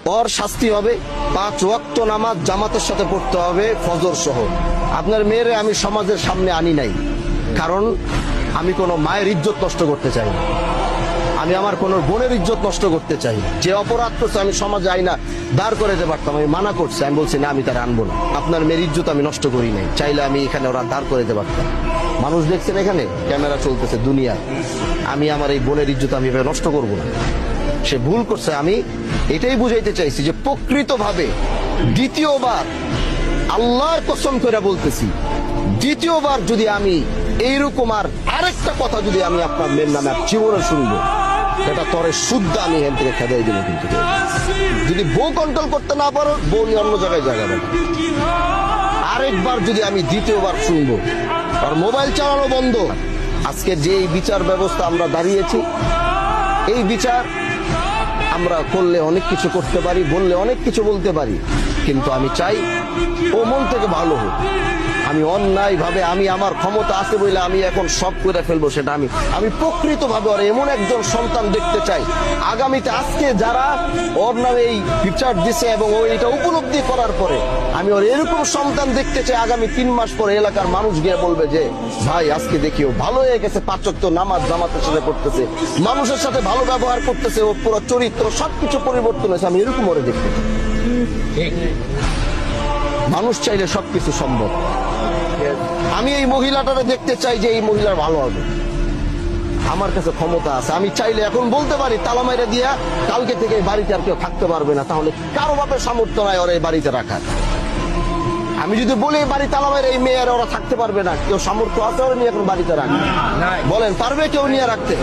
ওর শাস্তি হবে 5 ওয়াক্ত নামাজ জামাতের সাথে পড়তে হবে, ফজর সহ। আপনার মেয়েরে আমি সমাজের সামনে আনি নাই, কারণ আমি কোনো মায়ের ইজ্জত নষ্ট করতে চাই না, আমি আমার কোন বোনের ইজ্জত নষ্ট করতে চাই না। যে অপরাধ করছে আমি সমাজে আইনা দাঁড় করে দিতে পারতাম, আমি মানা করছি, আমি বলছি না, আমি তার আনবো না। আপনার মেয়ের ইজ্জত আমি নষ্ট করি নাই, চাইলে আমি এখানে ওরা দাঁড় করে দিতে পারতাম। মানুষ দেখছেন, এখানে ক্যামেরা চলতেছে দুনিয়া, আমি আমার এই বোনের ইজ্জত আমি এভাবে নষ্ট করবো না। সে ভুল করছে, আমি এটাই বুঝাইতে চাইছি যে প্রকৃতভাবে দ্বিতীয়বার আল্লাহর কসম করে বলতেছি, দ্বিতীয়বার যদি আমি এইরকম আর আরেকটা কথা যদি আমি আপনার মেয়ের নামে জীবনে শুনবো, এটা তরে শুদ্ধ আমি এখান থেকে খেদাই দেবো। কিন্তু যদি বউ কন্ট্রোল করতে না পারো, বউ নিয়ে অন্য জায়গায় জায়গা দেবে। আরেকবার যদি আমি দ্বিতীয়বার শুনবো, আর মোবাইল চালানো বন্ধ। আজকে যে এই বিচার ব্যবস্থা আমরা দাঁড়িয়েছি, এই বিচার আমরা করলে অনেক কিছু করতে পারি, বললে অনেক কিছু বলতে পারি, কিন্তু আমি চাই ও মন থেকে ভালো হোক। আমি অন্যায় ভাবে আমি আমার ক্ষমতা আছে বলে আমি এখন সব করে ফেলবো, সেটা আমি প্রকৃত ভাবে ওর এমন একজন সন্তান দেখতে চাই আগামীতে। আজকে যারা ওর নামে এই বিচার দিছে এবং ও এটা উপলব্ধি করার পরে, আমি ওর এরকম সন্তান দেখতে চাই আগামী 3 মাস পরে এলাকার মানুষ গিয়ে বলবে যে ভাই আজকে দেখিও ভালো হয়ে গেছে, 5 ওয়াক্ত নামাজ জামাতের সাথে পড়তেছে, মানুষের সাথে ভালো ব্যবহার করতেছে, ও পুরো চরিত্র সবকিছু পরিবর্তন হয়েছে। আমি এরকম ওরে দেখতে চাই। মানুষ চাইলে সবকিছু সম্ভব। আমি এই মহিলাটারে দেখতে চাই যে এই মহিলার ভালো হবে। আমার কাছে ক্ষমতা আছে, আমি চাইলে এখন বলতে পারি তালা মাইরা দিয়া কালকে থেকে এই বাড়িতে আর কেউ থাকতে পারবে না। তাহলে কারো বাপের সামর্থ্য নাই ওরা এই বাড়িতে রাখার। আমি যদি বলি এই বাড়ি তালা মাইরা এই মেয়ের ওরা থাকতে পারবে না, কেউ সামর্থ্য আছে ওরা নিয়ে এখন বাড়িতে রাখবে? বলেন পারবে কেউ নিয়ে রাখতে?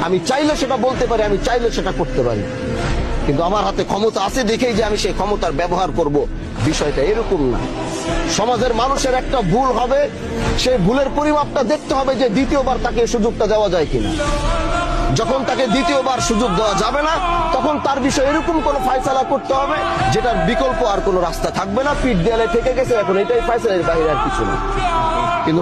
আমি চাইলে সেটা বলতে পারি, আমি চাইলে সেটা করতে পারি, কিন্তু আমার হাতে ক্ষমতা আছে দেখেই যে আমি সেই ক্ষমতার ব্যবহার করব, বিষয়টা এরকম না। সমাজের মানুষের একটা ভুল হবে, সেই ভুলের পরিমাপটা দেখতে হবে যে দ্বিতীয়বার তাকে সুযোগটা দেওয়া যায় কিনা। যখন তাকে দ্বিতীয়বার সুযোগ দেওয়া যাবে না, তখন তার বিষয়ে এরকম কোন ফায়সালা করতে হবে যেটার বিকল্প আর কোনো রাস্তা থাকবে না। পিঠ দেয়ালে থেকে গেছে, এখন এটাই ফায়সালার বাইরে আর কিছু না। কিন্তু